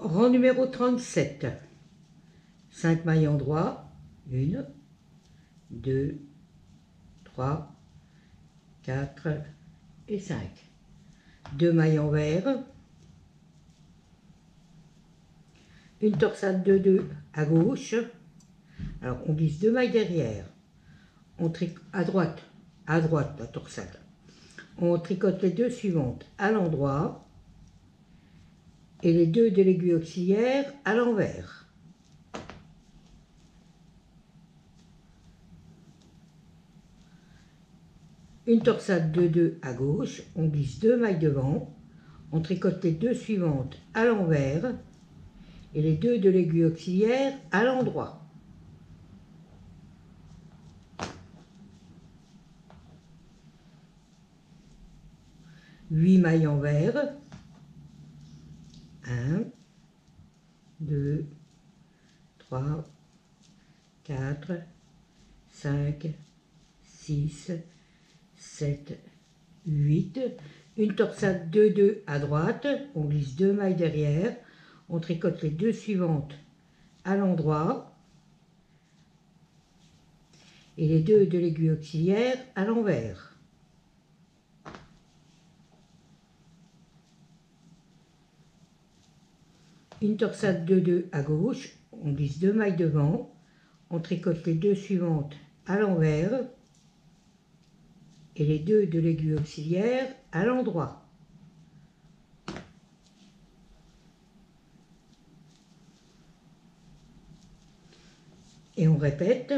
Rang numéro 37. 5 mailles en droit. 1, 2, 3, 4 et 5. 2 mailles en vert. Une torsade de 2 à gauche. Alors on glisse 2 mailles derrière. On tricote à droite la torsade. On tricote les deux suivantes à l'endroit et les deux de l'aiguille auxiliaire à l'envers. Une torsade de 2 à gauche, on glisse 2 mailles devant, on tricote les deux suivantes à l'envers et les deux de l'aiguille auxiliaire à l'endroit. Huit mailles en vert. 1, 2, 3, 4, 5, 6, 7, 8. Une torsade de 2 à droite, on glisse 2 mailles derrière, on tricote les deux suivantes à l'endroit et les deux de l'aiguille auxiliaire à l'envers. Une torsade de 2 à gauche, on glisse 2 mailles devant, on tricote les deux suivantes à l'envers et les deux de l'aiguille auxiliaire à l'endroit. Et on répète.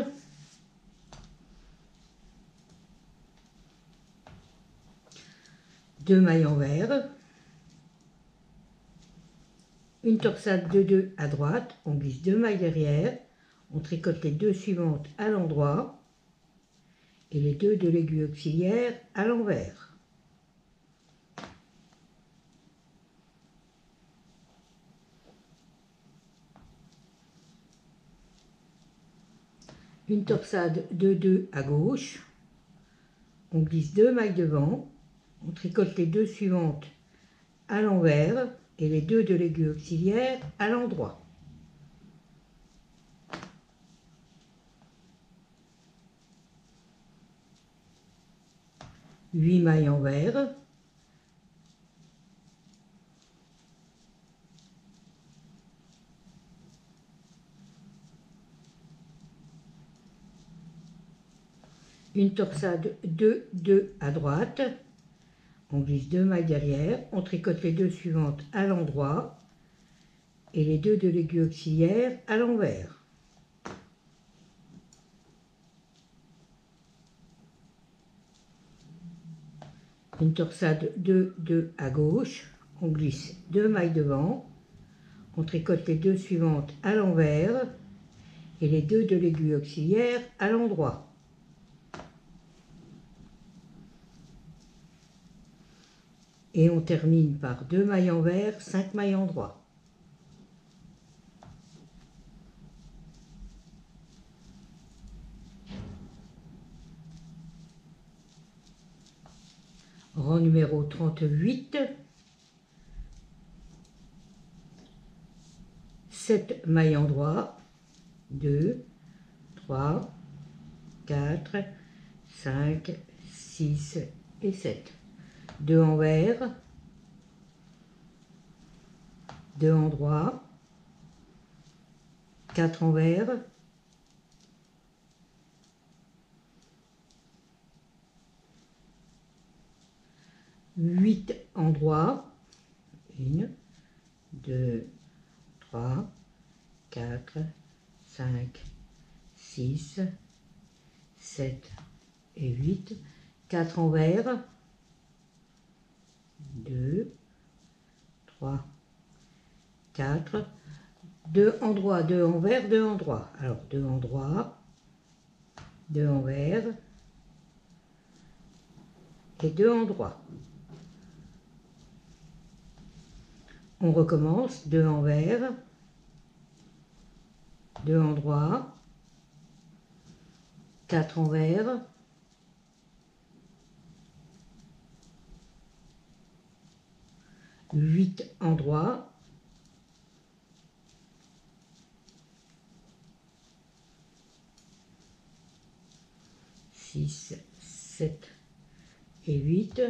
Deux mailles en vert. Une torsade de 2 à droite, on glisse 2 mailles derrière, on tricote les deux suivantes à l'endroit et les deux de l'aiguille auxiliaire à l'envers. Une torsade de 2 à gauche, on glisse 2 mailles devant, on tricote les deux suivantes à l'envers et les deux de l'aiguille auxiliaire à l'endroit. Huit mailles en vert. Une torsade de 2 à droite, on glisse 2 mailles derrière, on tricote les deux suivantes à l'endroit et les deux de l'aiguille auxiliaire à l'envers. Une torsade de 2 à gauche, on glisse 2 mailles devant, on tricote les deux suivantes à l'envers et les deux de l'aiguille auxiliaire à l'endroit. Et on termine par 2 mailles en vert, 5 mailles en droit. Rang numéro 38. 7 mailles en droit. 2, 3, 4, 5, 6 et 7. 2 en vert. 2 en droit. 4 en vert. 8 en droit. 1, 2, 3, 4, 5, 6, 7 et 8. 4 en vert. 2, 3, 4. 2 en droit, 2 en vert, 2 en droit. Alors 2 en droit, 2 en vert et 2 en droit. On recommence, 2 en vert, 2 en droit, 4 en vert, 8 en droit, 6, 7 et 8.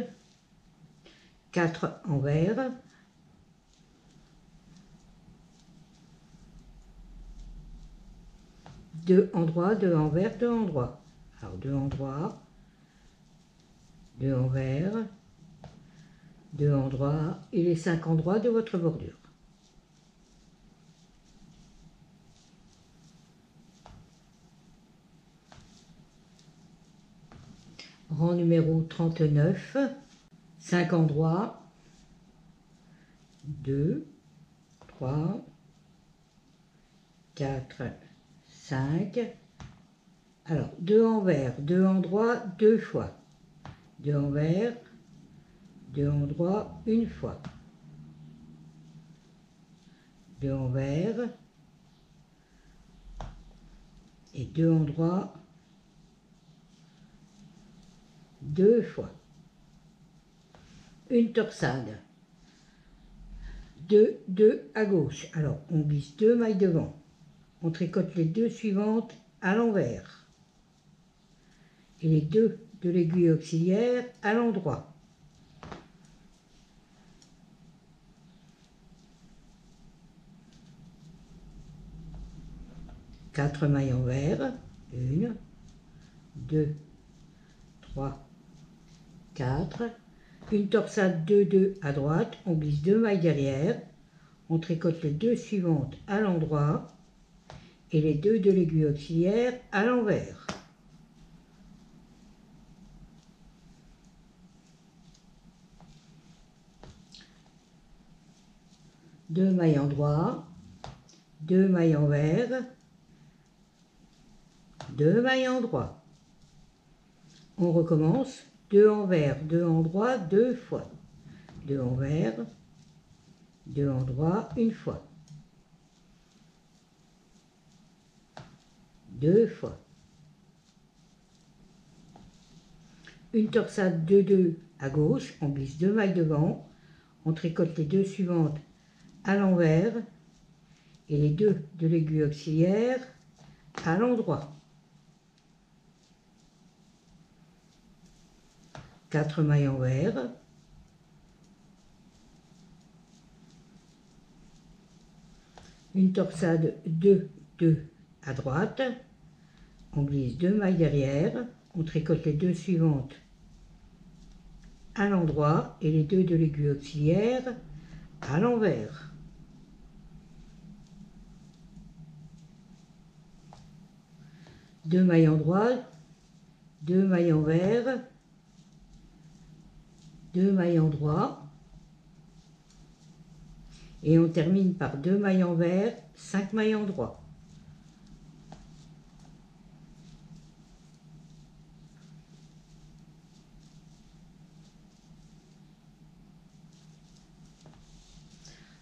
4 envers. 2 endroits, 2 envers, 2 endroits. Alors 2 endroits, 2 envers, 2 endroits et les 5 endroits de votre bordure. Rang numéro 39, 5 endroits, 2, 3, 4, 5. Alors, 2 envers, 2 endroits, 2 fois. 2 envers, 2 endroits, une fois. 2 envers et 2 endroits, 2 fois. Une torsade. 2, 2 à gauche. Alors, on glisse 2 mailles devant. On tricote les 2 suivantes à l'envers. Et les 2 de l'aiguille auxiliaire à l'endroit. Quatre mailles envers. 1, 2, 3, 4. Une torsade 2, 2 à droite. On glisse 2 mailles derrière. On tricote les 2 suivantes à l'endroit. Et les 2 de l'aiguille auxiliaire à l'envers. Deux mailles en droit, 2 mailles envers, 2 mailles en droit. On recommence, 2 envers, 2 en droit, 2 fois. 2 envers, 2 en droit, une fois. 2 fois. Une torsade 2, 2 à gauche, on glisse 2 mailles devant, on tricote les 2 suivantes à l'envers et les 2 de l'aiguille auxiliaire à l'endroit. 4 mailles envers, une torsade 2, 2 à droite, on glisse 2 mailles derrière, on tricote les 2 suivantes à l'endroit et les 2 de l'aiguille auxiliaire à l'envers. Deux mailles en droit, 2 mailles envers, 2 mailles en droit et on termine par 2 mailles envers, 5 mailles en droit.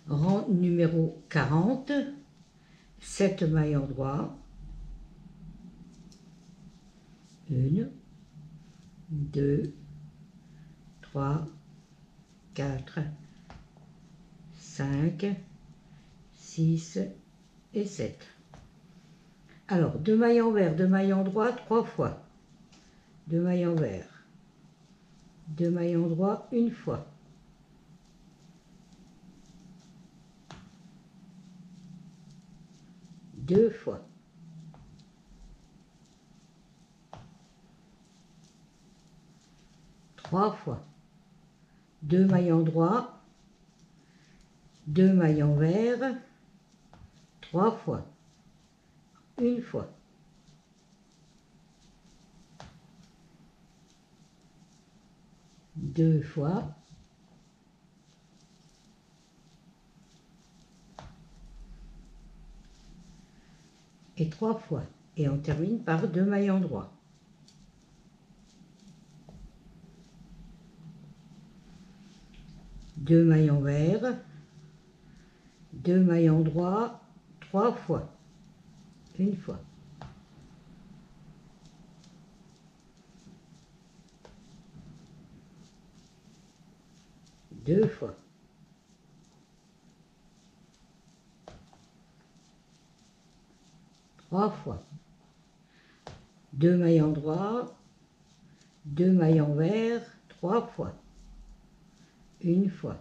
Rang numéro 40, 7 mailles en droit, 1, 2, 3, 4, 5, 6 et 7. Alors, 2 mailles envers, 2 mailles en droit, 3 fois. 2 mailles envers, 2 mailles en droit, une fois. 2 fois. 3 fois. 2 mailles en droit, 2 mailles envers, 3 fois. Une fois. 2 fois. Et 3 fois. Et on termine par 2 mailles en droit. Deux mailles envers, 2 mailles en droit, 3 fois. Une fois. 2 fois. 3 fois. 2 mailles en droit, 2 mailles envers 3 fois, une fois,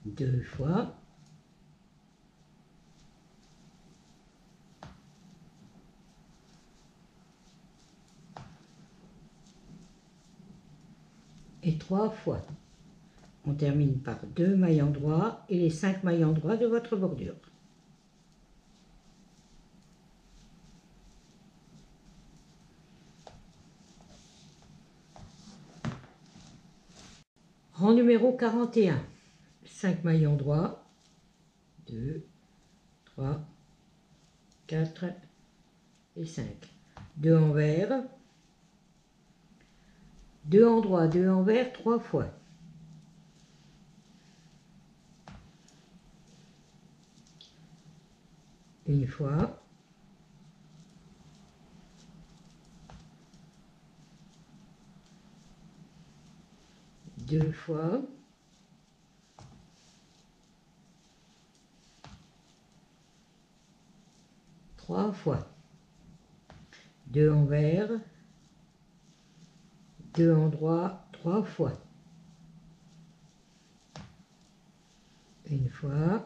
deux fois, et 3 fois. On termine par 2 mailles en droit et les 5 mailles en droit de votre bordure. Rang numéro 41. 5 mailles en droit, 2, 3, 4 et 5. 2 envers, 2 en droit, 2 envers, 3 fois. Une fois, deux fois, trois fois. 2 envers, 2 en droit, 3 fois. Une fois,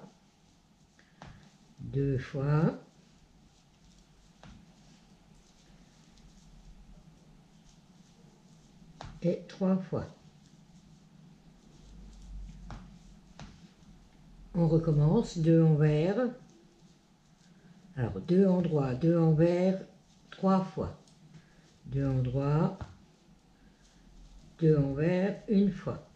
deux fois, et 3 fois. On recommence, 2 envers, alors 2 en droit, 2 envers, 3 fois. 2 en droit, 2 envers, une fois.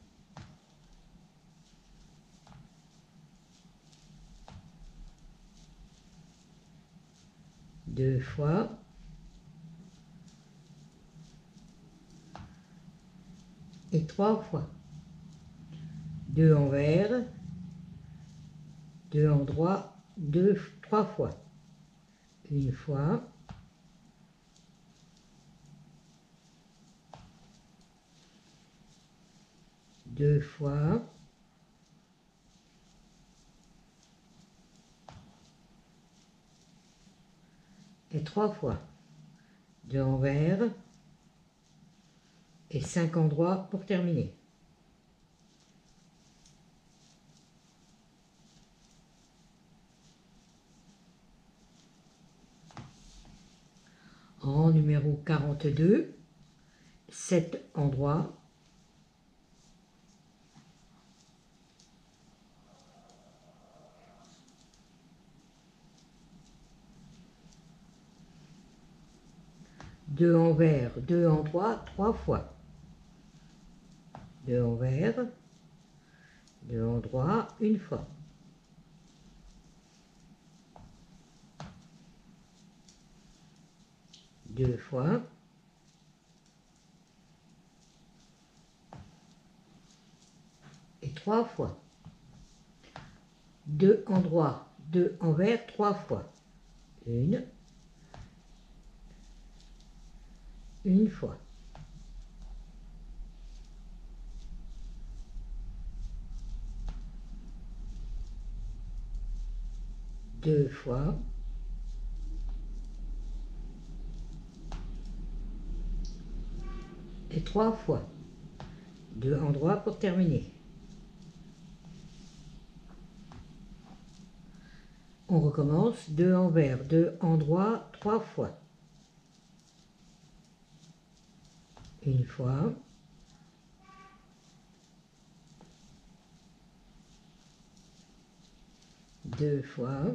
Deux fois, et 3 fois. 2 envers, 2 en droit, 3 fois. Une fois, deux fois, et 3 fois. 2 envers, et 5 en droit pour terminer. Rang numéro 42, 7 en droit, 2 envers, 2 en droit, 3 fois. 2 envers, 2 en droit, une fois. Deux fois, et 3 fois. 2 en droit, 2 envers, 3 fois. Une fois. Deux fois. Et 3 fois. 2 en droit pour terminer. On recommence, 2 envers, 2 en droit, 3 fois. Une fois, deux fois,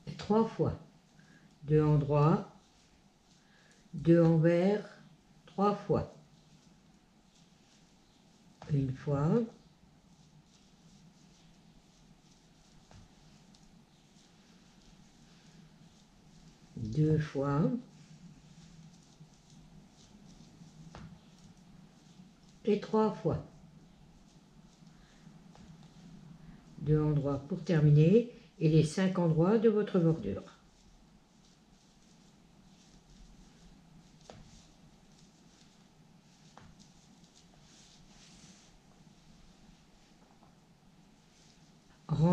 et 3 fois. 2 en droit, 2 envers, 3 fois. Une fois, deux fois, et 3 fois. 2 endroits pour terminer et les 5 endroits de votre bordure.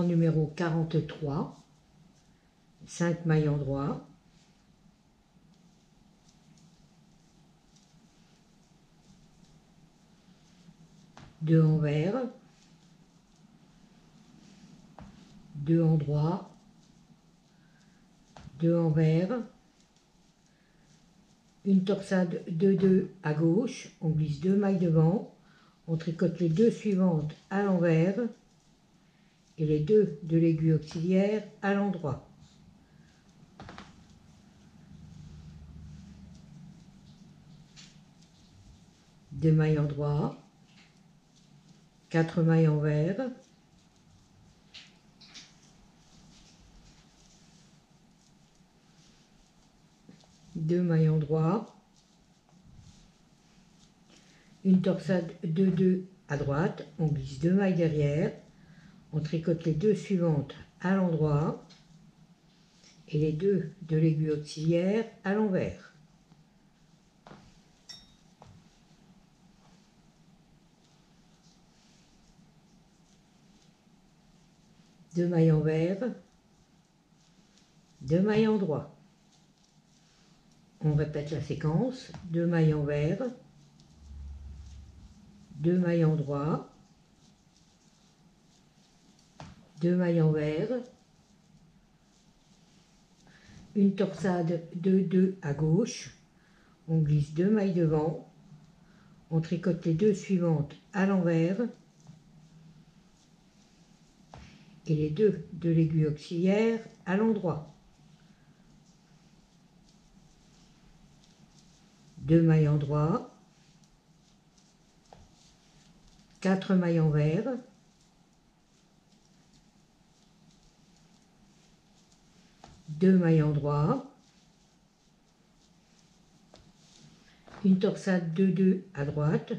Rang numéro 43, 5 mailles endroits, deux envers, deux endroits, deux envers, une torsade 2-2 à gauche, on glisse deux mailles devant, on tricote les deux suivantes à l'envers et les deux de l'aiguille auxiliaire à l'endroit. Deux mailles endroits, quatre mailles envers, deux mailles endroits, une torsade 2-2 à droite, on glisse deux mailles derrière, on tricote les deux suivantes à l'endroit et les deux de l'aiguille auxiliaire à l'envers. Deux mailles envers, deux mailles endroits. On répète la séquence, deux mailles envers, deux mailles endroits, deux mailles envers, une torsade 2-2 à gauche, on glisse deux mailles devant, on tricote les deux suivantes à l'envers et les deux de l'aiguille auxiliaire à l'endroit. Deux mailles endroits, quatre mailles envers, deux mailles endroits, une torsade 2-2 à droite,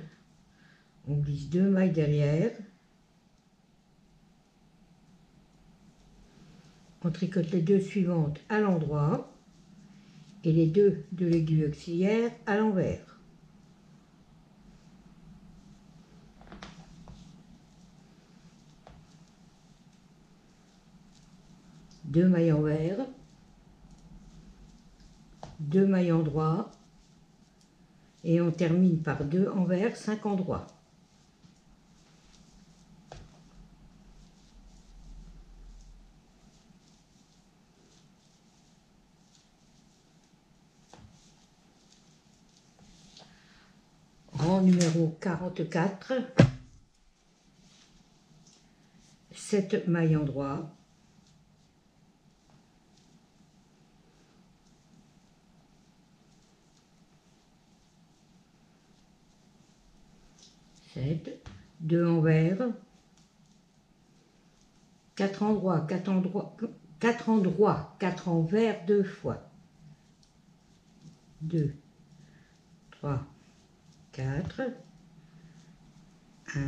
on glisse deux mailles derrière, on tricote les deux suivantes à l'endroit et les deux de l'aiguille auxiliaire à l'envers. Deux mailles envers, deux mailles endroits et on termine par deux envers, 5 endroits. Rang numéro 44, 7 mailles endroits, deux envers, 4 endroits, 4 endroits, 4 endroits, 4 envers, 2 fois. 2, 3, 4, 1,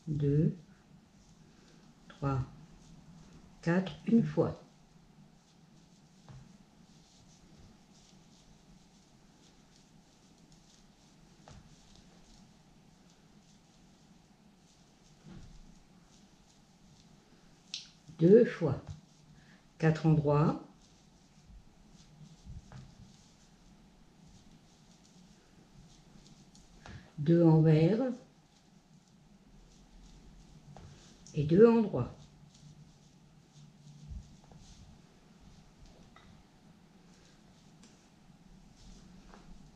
2, 3, 4, une fois. Deux fois. 4 endroits. Deux envers. Et deux endroits.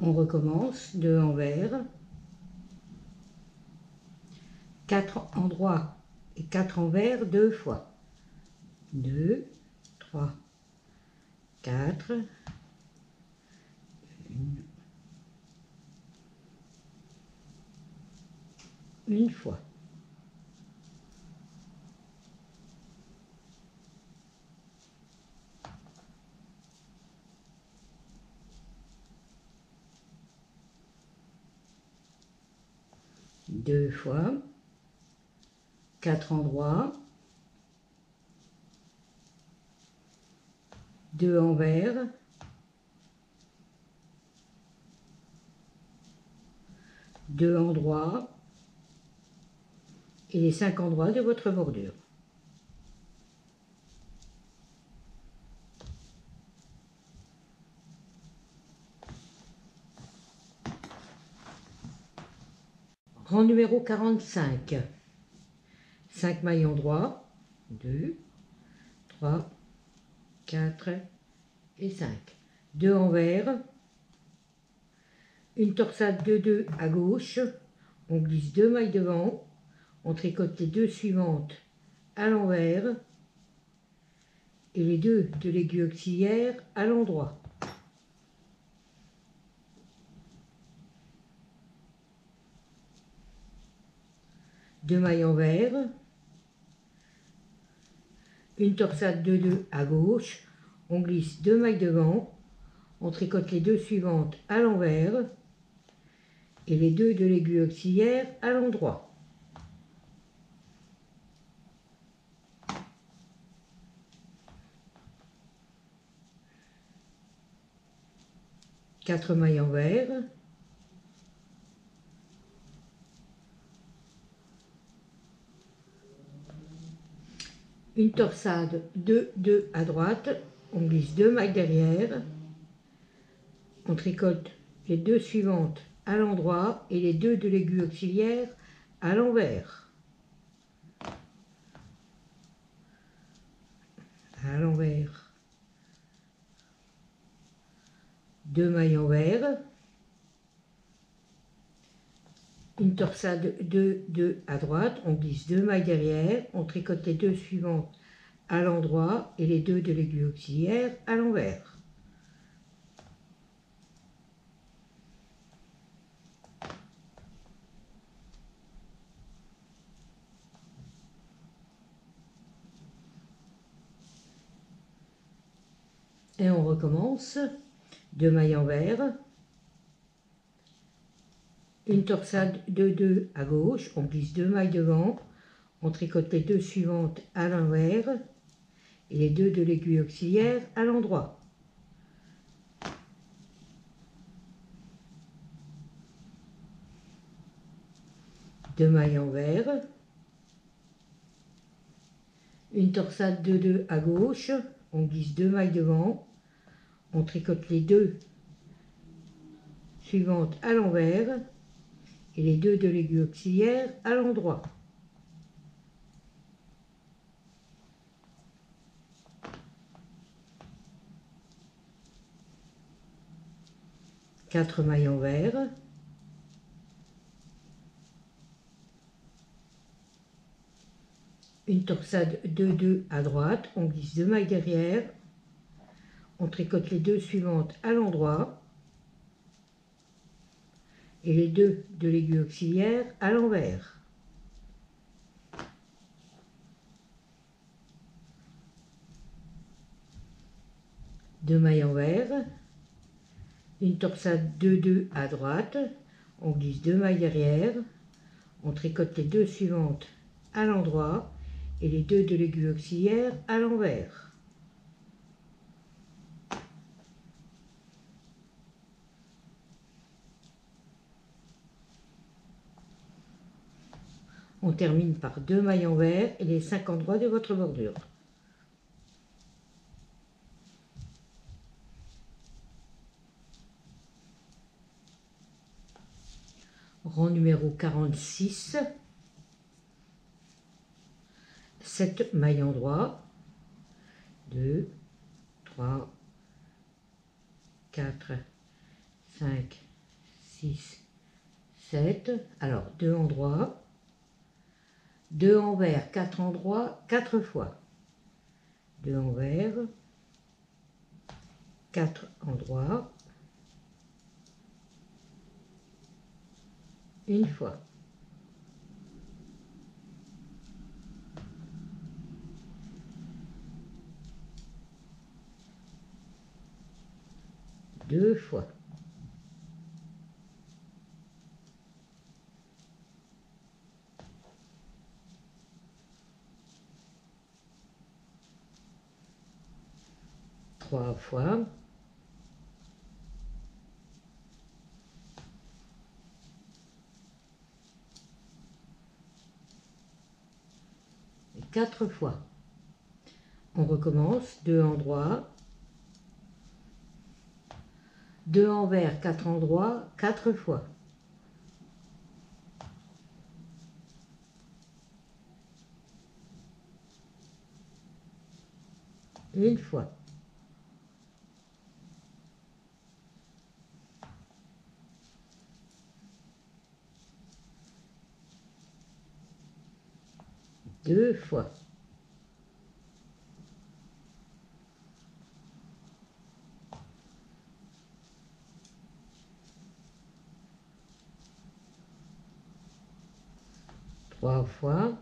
On recommence, deux envers, 4 endroits et 4 envers, deux fois. 2, 3, 4, une fois. Deux fois, 4 endroits, deux envers, deux endroits et les 5 endroits de votre bordure. Rang numéro 45. 5 maillons droits, 2, 3, 4 et 5. 2 envers, une torsade de 2 à gauche, on glisse 2 mailles devant, on tricote les 2 suivantes à l'envers et les 2 de l'aiguille auxiliaire à l'endroit. Deux mailles envers, une torsade de 2 à gauche, on glisse 2 mailles devant, on tricote les 2 suivantes à l'envers et les 2 de l'aiguille auxiliaire à l'endroit. Quatre mailles envers, une torsade de 2 à droite, on glisse 2 mailles derrière, on tricote les 2 suivantes à l'endroit et les 2 de l'aiguille auxiliaire à l'envers. À l'envers. 2 mailles envers, une torsade de 2 à droite, on glisse 2 mailles derrière, on tricote les 2 suivantes à l'endroit et les 2 de l'aiguille auxiliaire à l'envers. Et on recommence. 2 mailles envers, une torsade de 2 à gauche, on glisse 2 mailles devant, on tricote les 2 suivantes à l'envers et les 2 de l'aiguille auxiliaire à l'endroit. Deux mailles envers, une torsade de 2 à gauche, on glisse 2 mailles devant, on tricote les 2 suivantes à l'envers et les 2 de l'aiguille auxiliaire à l'endroit. Quatre mailles envers, une torsade de 2 à droite, on glisse 2 mailles derrière, on tricote les 2 suivantes à l'endroit et les 2 de l'aiguille auxiliaire à l'envers. Deux mailles envers, une torsade de 2 à droite, on glisse 2 mailles derrière, on tricote les 2 suivantes à l'endroit et les 2 de l'aiguille auxiliaire à l'envers. On termine par 2 mailles envers et les 5 endroits de votre bordure. Rang numéro 46, 7 mailles endroits, 2, 3, 4, 5, 6, 7. Alors 2 endroits, 2 envers, 4 endroits, 4 fois. 2 envers, 4 endroits, une fois. Deux fois. Trois fois. Et 4 fois. On recommence, 2 endroits, 2 envers, 4 endroits, 4 fois. une fois, deux fois, trois fois,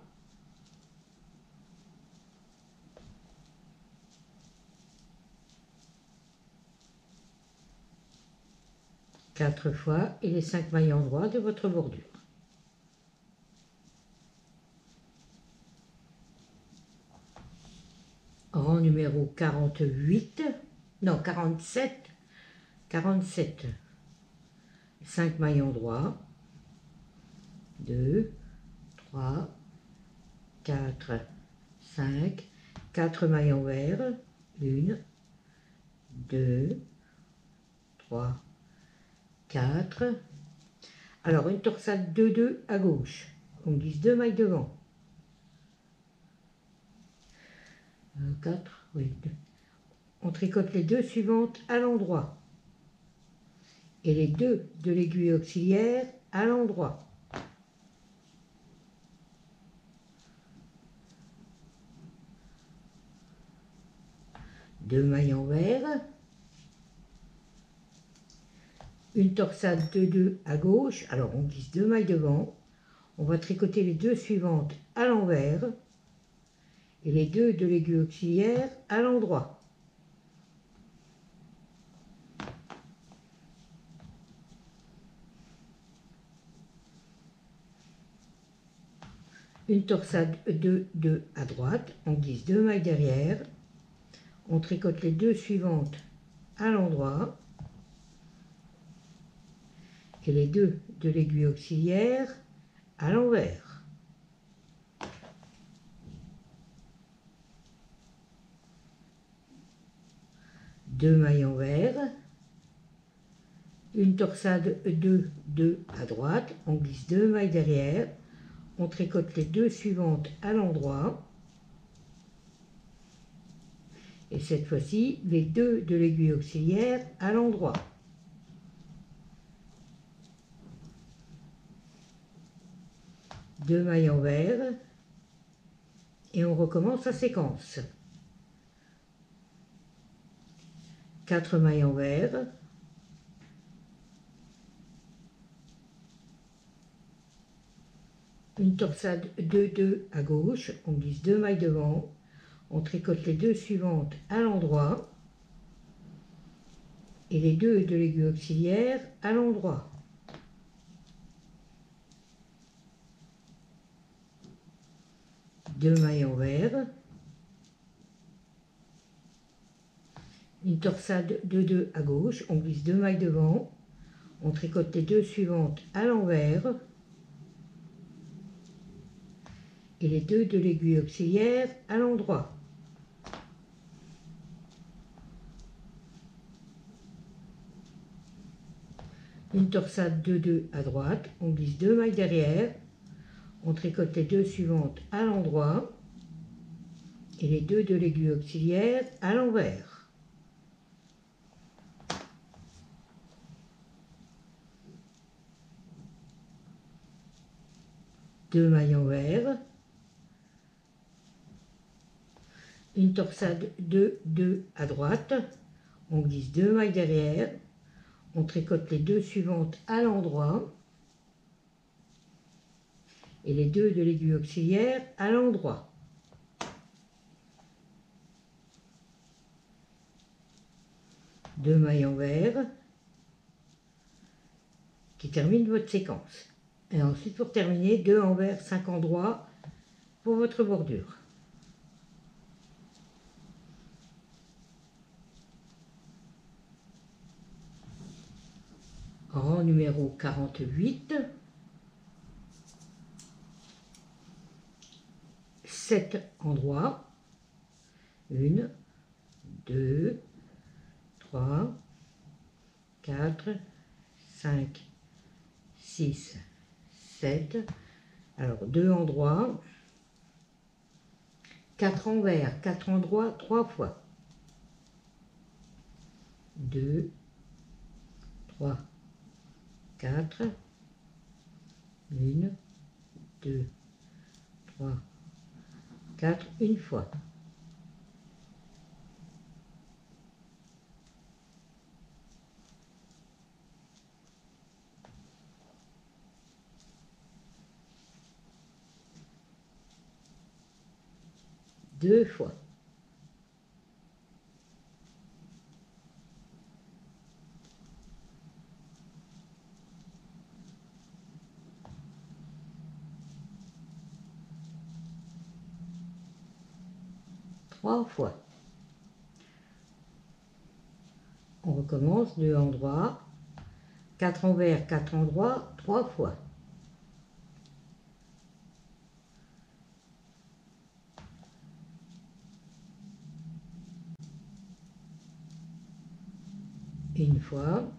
quatre fois et les 5 mailles en droit de votre bordure. Rang numéro 48, non 47, 47, 5 mailles en droit, 2, 3, 4, 5, 4 mailles envers, 1, 2, 3, 4. Alors une torsade 2-2 à gauche, on glisse 2 mailles devant. 4, oui, 2. On tricote les deux suivantes à l'endroit et les deux de l'aiguille auxiliaire à l'endroit. Deux mailles envers, une torsade 2-2 à gauche, alors on glisse 2 mailles devant, on va tricoter les deux suivantes à l'envers et les deux de l'aiguille auxiliaire à l'endroit. Une torsade 2-2 à droite, on glisse 2 mailles derrière, on tricote les deux suivantes à l'endroit et les deux de l'aiguille auxiliaire à l'envers. Deux mailles envers, une torsade 2-2 à droite, on glisse 2 mailles derrière, on tricote les deux suivantes à l'endroit et cette fois-ci les deux de l'aiguille auxiliaire à l'endroit. Deux mailles envers et on recommence la séquence. 4 mailles envers, une torsade 2-2 à gauche, on glisse 2 mailles devant, on tricote les deux suivantes à l'endroit et les deux de l'aiguille auxiliaire à l'endroit. Deux mailles envers, une torsade 2-2 à gauche, on glisse 2 mailles devant, on tricote les deux suivantes à l'envers et les deux de l'aiguille auxiliaire à l'endroit. Une torsade 2-2 à droite, on glisse 2 mailles derrière, on tricote les deux suivantes à l'endroit et les deux de l'aiguille auxiliaire à l'envers. Deux mailles envers, une torsade 2-2 à droite, on glisse 2 mailles derrière, on tricote les deux suivantes à l'endroit et les deux de l'aiguille auxiliaire à l'endroit. Deux mailles envers qui terminent votre séquence. Et ensuite, pour terminer, 2 envers, 5 endroits pour votre bordure. Rang numéro 48. 7 endroits. 1, 2, 3, 4, 5, 6, 7. Alors 2 endroits, 4 envers, 4 endroits, 3 fois. 2, 3, 4, 1, 2, 3, 4, une fois. Deux fois. Trois fois. On recommence, 2 endroits, 4 envers, 4 endroits, 3 fois. Une fois.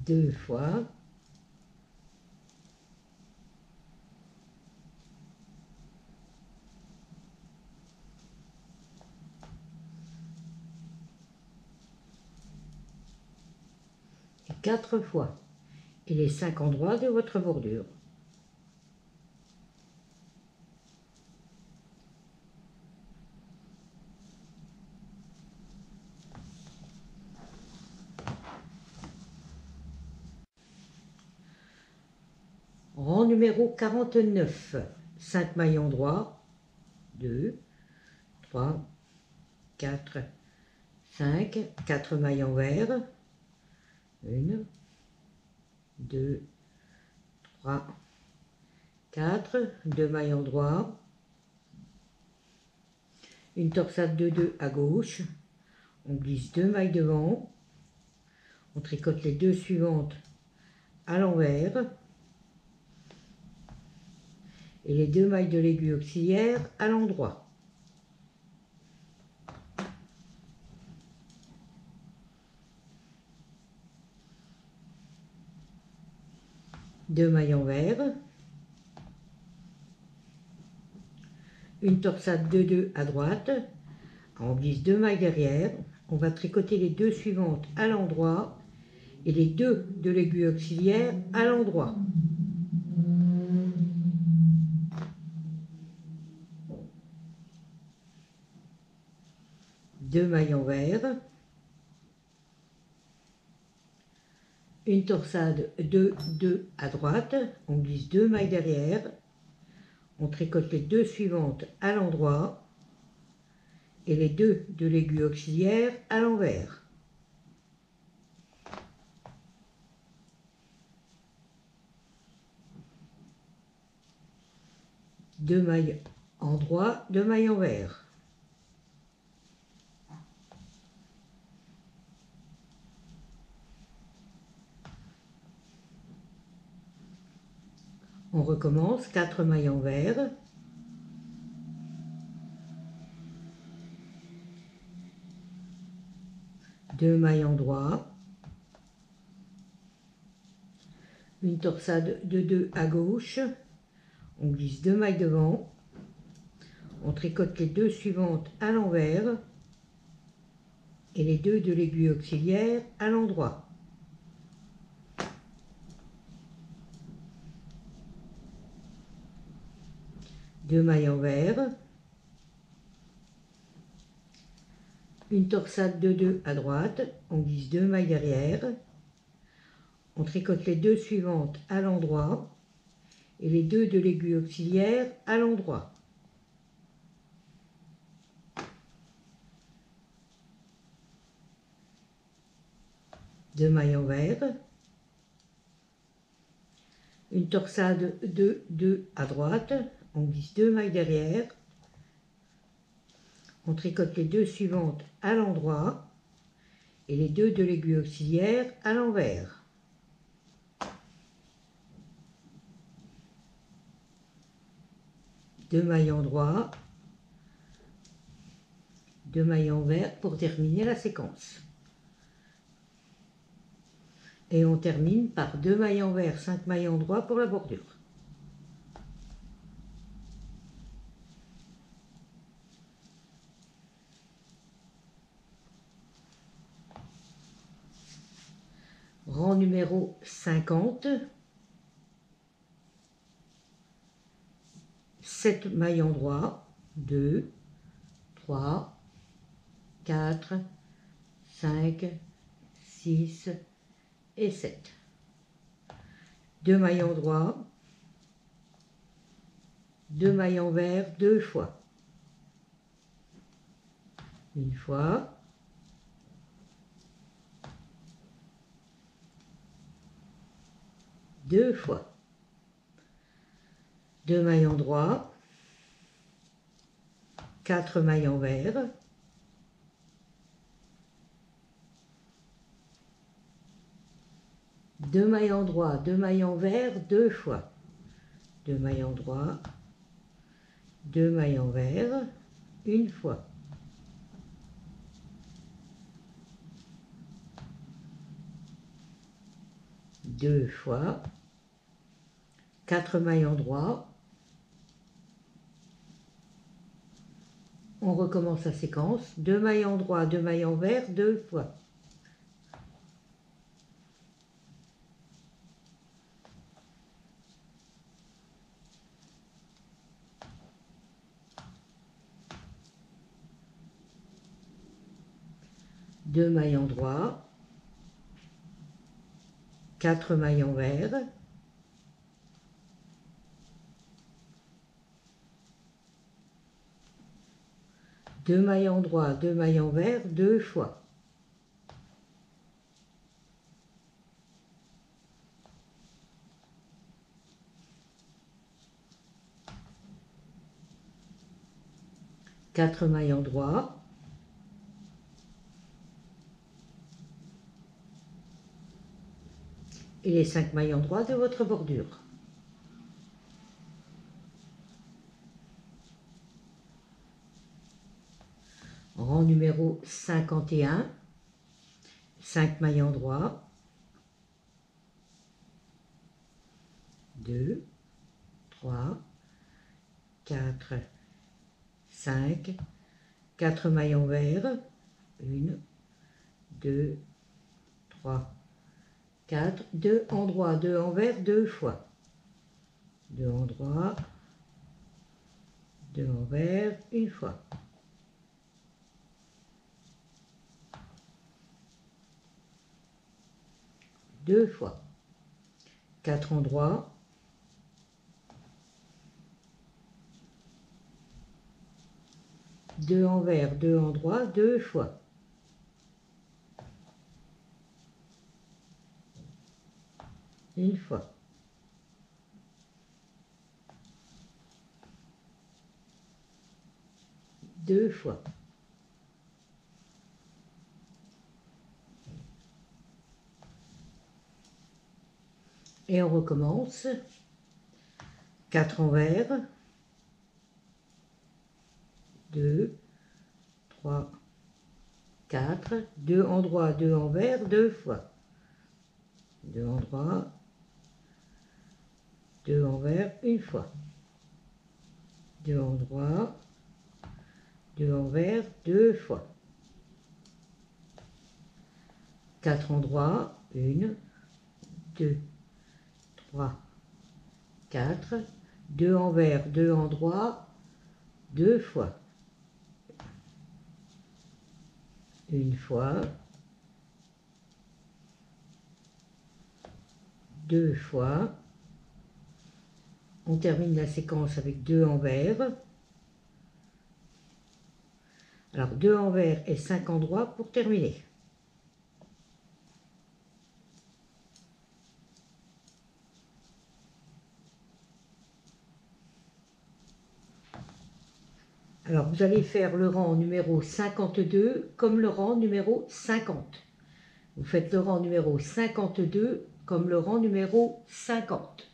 Deux fois. Et 4 fois. Et les 5 endroits de votre bordure. Rang numéro 49. 5 maillons droits. 2, 3, 4, 5. 4 mailles envers. 1, 2, 3, 4. 2 mailles droits. Une torsade de 2 à gauche. On glisse 2 mailles devant. On tricote les 2 suivantes à l'envers. Et les 2 mailles de l'aiguille auxiliaire à l'endroit. Deux mailles envers. Une torsade de 2 à droite. On glisse 2 mailles derrière. On va tricoter les 2 suivantes à l'endroit et les 2 de l'aiguille auxiliaire à l'endroit. Deux mailles envers. Une torsade de 2 à droite. On glisse 2 mailles derrière. On tricote les 2 suivantes à l'endroit et les 2 de l'aiguille auxiliaire à l'envers. Deux mailles en droit, 2 mailles envers. On recommence, 4 mailles envers. Deux mailles en droit. Une torsade de 2 à gauche. On glisse 2 mailles devant. On tricote les 2 suivantes à l'envers et les 2 de l'aiguille auxiliaire à l'endroit. Deux mailles envers. Une torsade de 2 à droite. On glisse 2 mailles derrière. On tricote les 2 suivantes à l'endroit et les 2 de l'aiguille auxiliaire à l'endroit. Deux mailles envers. Une torsade de 2 à droite. On glisse 2 mailles derrière. On tricote les 2 suivantes à l'endroit et les 2 de l'aiguille auxiliaire à l'envers. Deux mailles en droit, 2 mailles envers pour terminer la séquence. Et on termine par 2 mailles envers, 5 mailles endroits pour la bordure. Rang numéro 50, 7 mailles endroits, 2, 3, 4, 5, 6 et 7. 2 mailles endroits, 2 mailles envers, 2 fois. Une fois. Deux fois. 2 mailles endroits, 4 mailles envers, 2 mailles endroits, 2 mailles envers, 2 fois. 2 mailles endroits, 2 mailles envers, une fois. Deux fois. 4 mailles endroits. On recommence la séquence. 2 mailles endroits, 2 mailles envers, 2 fois. Deux mailles endroits, 4 mailles envers, 2 mailles endroits, 2 mailles envers, 2 fois. Quatre mailles endroits, et les 5 mailles endroits de votre bordure. Rang numéro 51, 5 mailles endroits, 2, 3, 4, 5, 4 mailles envers, 1, 2, 3, 4, 2 endroits, 2 envers, 2 fois. 2 endroits, 2 envers, une fois. Deux fois. 4 endroits, 2 envers, 2 endroits, 2 fois. Une fois. Deux fois. Et on recommence. 4 envers, 2, 3, 4, 2 endroits, 2 envers, 2 fois. 2 endroits, 2 envers, une fois. 2 endroits, 2 envers, 2 fois. 4 endroits, 1, 2, 3, 4, 2 envers, 2 endroits, 2 fois. Une fois, 2 fois. On termine la séquence avec 2 envers. Alors 2 envers et 5 endroits pour terminer. Alors vous allez faire le rang numéro 52 comme le rang numéro 50. Vous faites le rang numéro 52 comme le rang numéro 50.